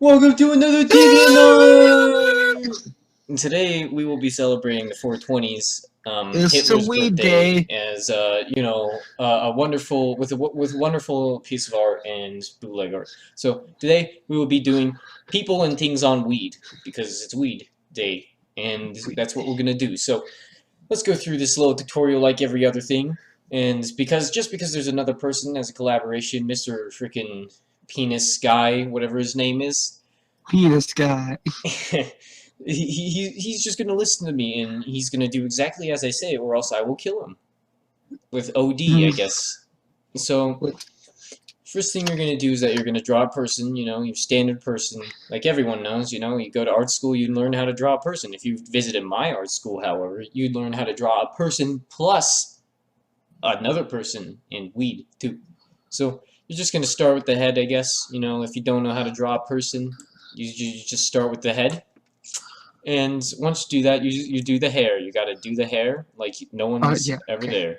Welcome to another TV night! And today we will be celebrating the 420s, It's a Hitler's weed birthday, day. as a wonderful with wonderful piece of art and bootleg art. So today we will be doing people and things on weed because it's weed day, and Weed that's what we're day. gonna do. So let's go through this little tutorial like every other thing. And just because there's another person as a collaboration, Mr. Freaking Penis Guy, whatever his name is, Penis guy. he's just gonna listen to me and he's gonna do exactly as I say, or else I will kill him with OD, I guess. So first thing you're gonna do is that you're gonna draw a person, your standard person, like everyone knows. You go to art school, you learn how to draw a person. If you visited my art school, however, you'd learn how to draw a person plus another person in weed too. So you're just gonna start with the head, I guess. If you don't know how to draw a person, you just start with the head. And once you do that, you do the hair. You gotta do the hair like no one's Yeah. ever Okay. there.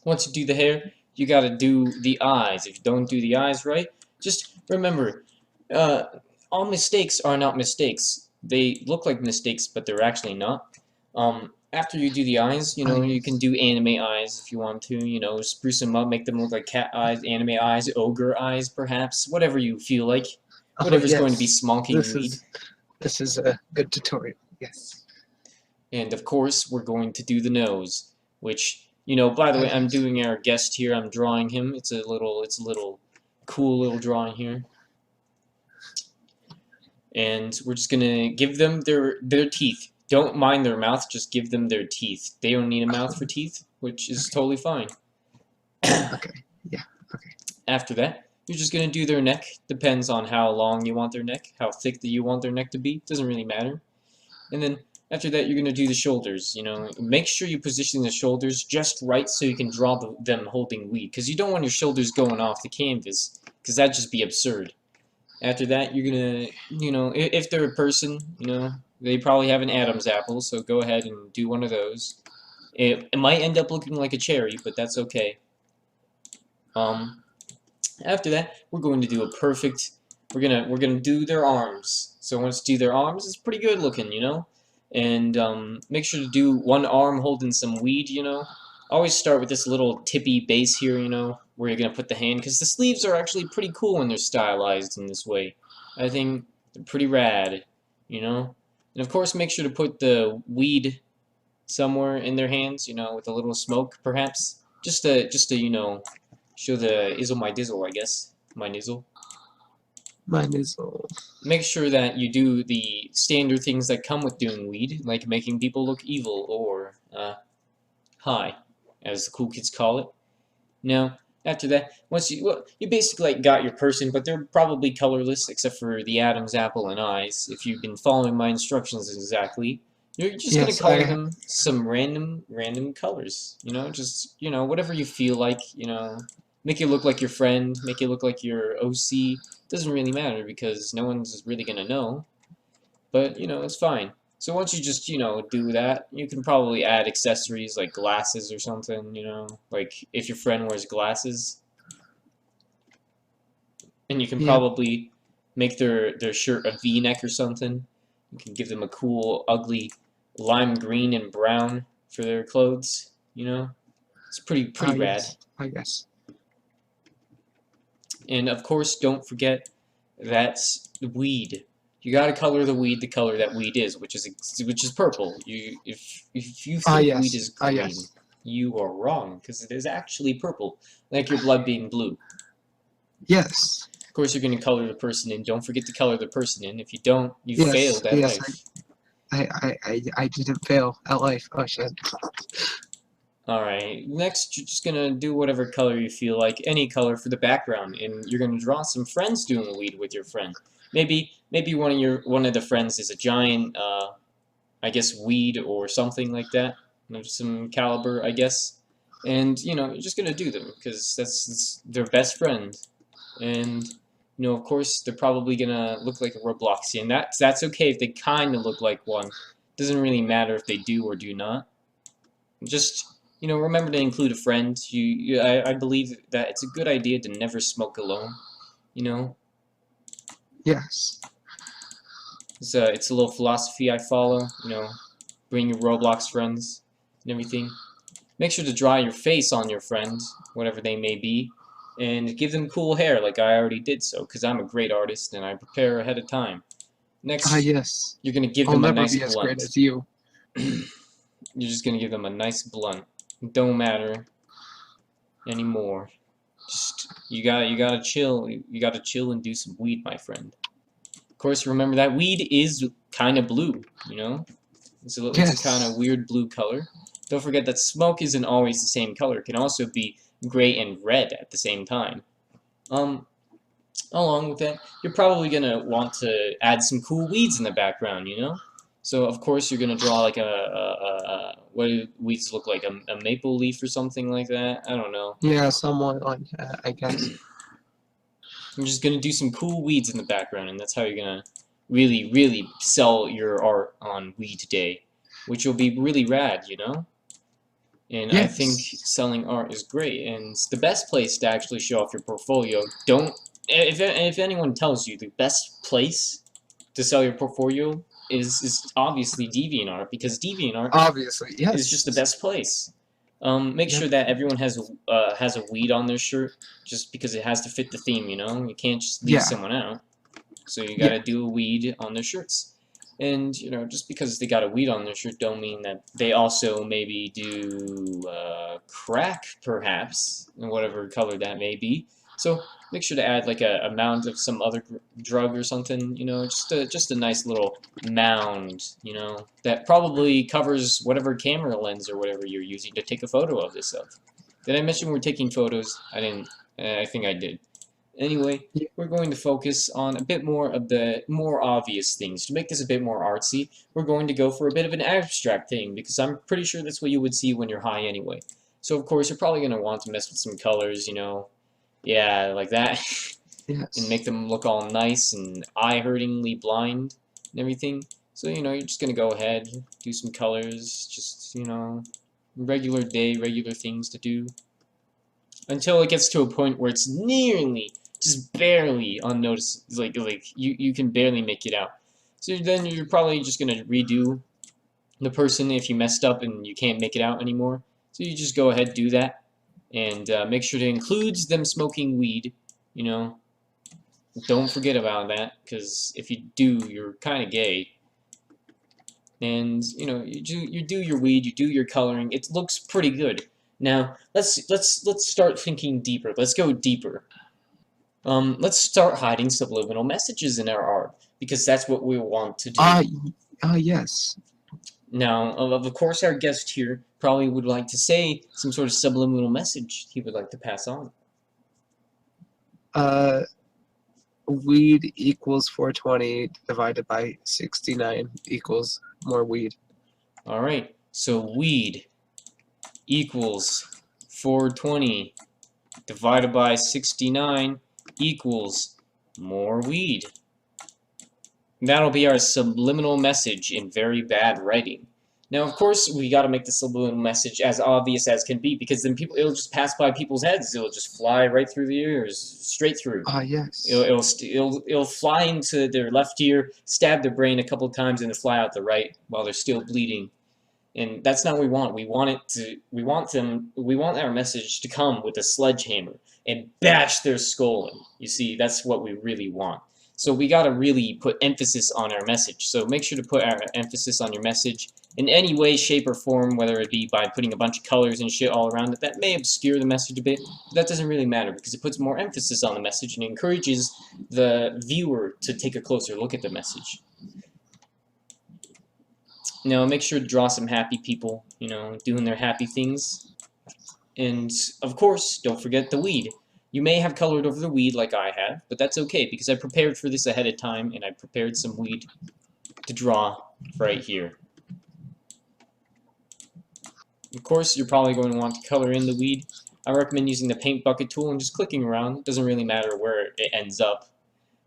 Once you do the hair, you gotta do the eyes. If you don't do the eyes right, just remember, uh, all mistakes are not mistakes. They look like mistakes, but they're actually not. After you do the eyes, you can Yes. do anime eyes if you want to. Spruce them up, make them look like cat eyes, anime eyes, ogre eyes, perhaps. Whatever you feel like. Oh Whatever's going to be yes. smonking This weed. is this is a good tutorial. Yes. And of course, we're going to do the nose, which, by the way, I'm Yes. doing our guest here. I'm drawing him. It's a little cool little drawing here. And we're just gonna give them their teeth. Don't mind their mouth, just give them their teeth. They don't need a mouth for teeth, which is Okay. totally fine. Okay. Yeah. Okay. After that, you're just gonna do their neck. Depends on how long you want their neck, how thick that you want their neck to be. Doesn't really matter. And then after that, you're going to do the shoulders. Make sure you position the shoulders just right so you can draw them holding weed. Because you don't want your shoulders going off the canvas, because that'd just be absurd. After that, you're going to, if they're a person, they probably have an Adam's apple, so go ahead and do one of those. It might end up looking like a cherry, but that's okay. Um, After that, we're going to do a perfect. We're gonna do their arms. So once you do their arms, it's pretty good looking. And make sure to do one arm holding some weed. Always start with this little tippy base here, where you're gonna put the hand, because the sleeves are actually pretty cool when they're stylized in this way. I think they're pretty rad. And of course, make sure to put the weed somewhere in their hands, with a little smoke, perhaps, just to show the izzle my dizzle, I guess. My nizzle. Mine is all. Make sure that you do the standard things that come with doing weed, like making people look evil or high, as the cool kids call it. Now, after that, you basically got your person, but they're probably colorless except for the Adam's apple and eyes. If you've been following my instructions exactly, you're just gonna Yes. color them some random colors. Just whatever you feel like. Make it look like your friend, make it look like your OC. Doesn't really matter because no one's really gonna know. But it's fine. So once you just do that, you can probably add accessories like glasses or something. Like if your friend wears glasses, and you can Yep. probably make their shirt a V-neck or something. You can give them a cool, ugly lime green and brown for their clothes. It's pretty rad. Yes. I guess. And of course, don't forget that's the weed. You gotta color the weed the color that weed is, which is purple. If you think weed Yes. is green, Yes. you are wrong because it is actually purple, like your blood being blue. Yes. Of course, you're gonna color the person in. Don't forget to color the person in. If you don't, you Yes. failed at Yes. life. I didn't fail at life. Oh shit. Alright, next you're just gonna do whatever color you feel like, any color for the background, and you're gonna draw some friends doing weed with your friend. Maybe one of the friends is a giant, I guess weed or something like that, of some caliber, I guess. And you're just gonna do them because that's their best friend, and of course they're probably gonna look like a Robloxian. That's okay if they kind of look like one. Doesn't really matter if they do or do not. Just remember to include a friend. I believe that it's a good idea to never smoke alone. You know, Yes. It's a little philosophy I follow. You know, bring your Roblox friends and everything. Make sure to draw your face on your friend, whatever they may be, and give them cool hair like I already did so, because I'm a great artist and I prepare ahead of time. Next, Yes. you're going to give I'll them a never nice be as great blunt. as you. You're just going to give them a nice blunt. Don't matter anymore. Just, you gotta chill. You gotta chill and do some weed, my friend. Of course, remember that weed is kind of blue, you know? It's a kind of Yes. weird blue color. Don't forget that smoke isn't always the same color. It can also be gray and red at the same time. Um, Along with that, you're probably gonna want to add some cool weeds in the background, you know? So of course you're gonna draw like what do weeds look like? A maple leaf or something like that? I don't know. Yeah, somewhat like that, I guess. You're just gonna do some cool weeds in the background, and that's how you're gonna really, really sell your art on Weed Day, which will be really rad, you know? And I think Yes. selling art is great, and it's the best place to actually show off your portfolio. Don't if anyone tells you the best place to sell your portfolio is obviously DeviantArt, because DeviantArt Obviously, is just the yes. best place. Make Yep. sure that everyone has a weed on their shirt, just because it has to fit the theme. You know, you can't just leave Yeah. someone out. So you Yeah. gotta do a weed on their shirts. And, you know, just because they got a weed on their shirt don't mean that they also maybe do crack, perhaps, in whatever color that may be. So make sure to add like a amount of some other drug or something, you know, just a nice little mound, you know, that probably covers whatever camera lens or whatever you're using to take a photo of this of. Did I mention we're taking photos? I didn't. I think I did. Anyway, Yeah. we're going to focus on a bit more of the more obvious things. To make this a bit more artsy, we're going to go for a bit of an abstract thing, because I'm pretty sure that's what you would see when you're high anyway. So of course, you're probably going to want to mess with some colors, you know, yeah, like that, and make Yes. them look all nice and eye-hurtingly blind and everything. So, you know, you're just going to go ahead, do some colors, just, you know, regular day, regular things to do, until it gets to a point where it's nearly, just barely unnoticed, like you can barely make it out. So then you're probably just gonna redo the person if you messed up and you can't make it out anymore. So you just go ahead, do that, and make sure to include them smoking weed. You know, don't forget about that, because if you do, you're kind of gay. And you know, you do your weed, you do your coloring. It looks pretty good. Now let's start thinking deeper. Let's go deeper. Let's start hiding subliminal messages in our art, because that's what we want to do. Uh, yes. Now, of course, our guest here probably would like to say some sort of subliminal message he would like to pass on. Uh, weed equals 420 divided by 69 equals more weed. All right, so weed equals 420 divided by 69 equals more weed. That'll be our subliminal message in very bad writing. Now, of course, we got to make the subliminal message as obvious as can be, because then it'll just pass by people's heads. It'll just fly right through the ears, straight through. Yes. It'll fly into their left ear, stab their brain a couple of times, and then fly out the right while they're still bleeding. And that's not what we want. We want our message to come with a sledgehammer and bash their skull in. You see, that's what we really want. So we gotta really put emphasis on our message. So make sure to put our emphasis on your message in any way, shape, or form, whether it be by putting a bunch of colors and shit all around it. That may obscure the message a bit, but that doesn't really matter, because it puts more emphasis on the message and encourages the viewer to take a closer look at the message. Now, make sure to draw some happy people, you know, doing their happy things. And, of course, don't forget the weed. You may have colored over the weed like I have, but that's okay, because I prepared for this ahead of time, and I prepared some weed to draw right here. Of course, you're probably going to want to color in the weed. I recommend using the paint bucket tool and just clicking around. It doesn't really matter where it ends up.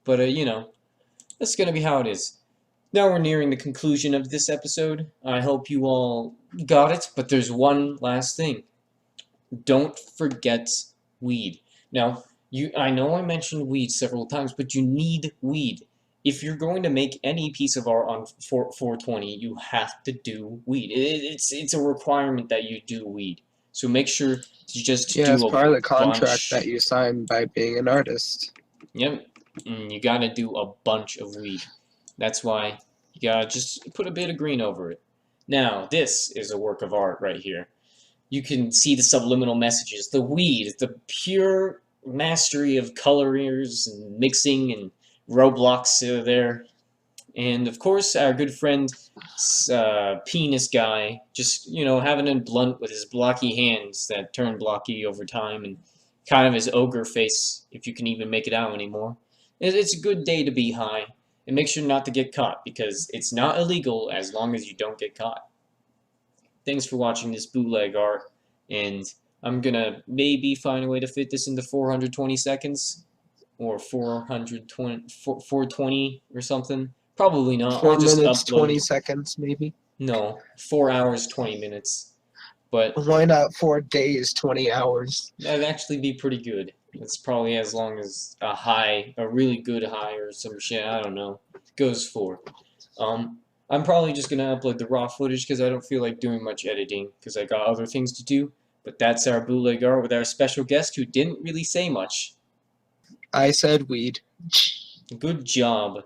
But, you know, that's going to be how it is. Now we're nearing the conclusion of this episode. I hope you all got it, but there's one last thing. Don't forget weed. Now, I know I mentioned weed several times, but you need weed. If you're going to make any piece of art on 420, you have to do weed. It's a requirement that you do weed. So make sure to just Yeah, it's do a part of the contract that bunch. you sign by being an artist. Yep, you gotta do a bunch of weed. That's why you gotta just put a bit of green over it. Now, this is a work of art right here. You can see the subliminal messages. The weed, the pure mastery of colors and mixing and Roblox there. And of course, our good friend, Penis Guy, just, having a blunt with his blocky hands that turn blocky over time and kind of his ogre face, if you can even make it out anymore. It's a good day to be high. And make sure not to get caught, because it's not illegal as long as you don't get caught. Thanks for watching this bootleg art, and I'm gonna maybe find a way to fit this into 420 seconds or 420 or something. Probably not. I'll Four just minutes, upload. 20 seconds, maybe. No, 4 hours 20 minutes. But Why not 4 days, 20 hours? that'd actually be pretty good. It's probably as long as a really good high or some shit. I don't know. Goes for. Um, I'm probably just gonna upload the raw footage because I don't feel like doing much editing because I got other things to do. But that's our bootleg art with our special guest who didn't really say much. I said weed. Good job.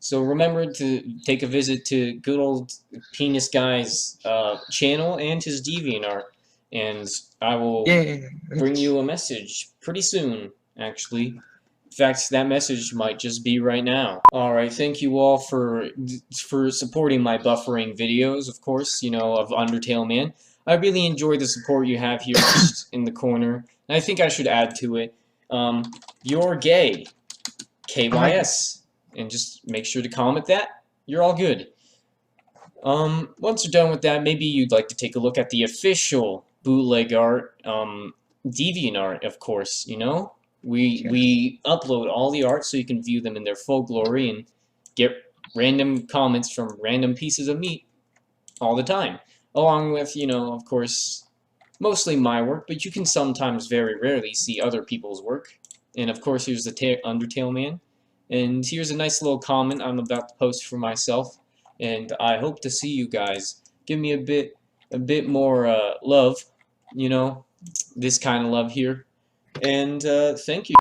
So remember to take a visit to good old Penis Guy's channel and his DeviantArt, and I will Yeah. bring you a message pretty soon, actually. In fact, that message might just be right now. Alright, thank you all for supporting my buffering videos, of course, of Undertale Man. I really enjoy the support you have here just in the corner. And I think I should add to it, you're gay. KYS. And just make sure to comment that. You're all good. Once you're done with that, maybe you'd like to take a look at the official bootleg art, DeviantArt, of course, We upload all the art so you can view them in their full glory and get random comments from random pieces of meat all the time. Along with, of course, mostly my work, but you can sometimes, very rarely, see other people's work. And of course, here's the Undertale Man. And here's a nice little comment I'm about to post for myself. And I hope to see you guys. Give me a bit more love, this kind of love here. And thank you.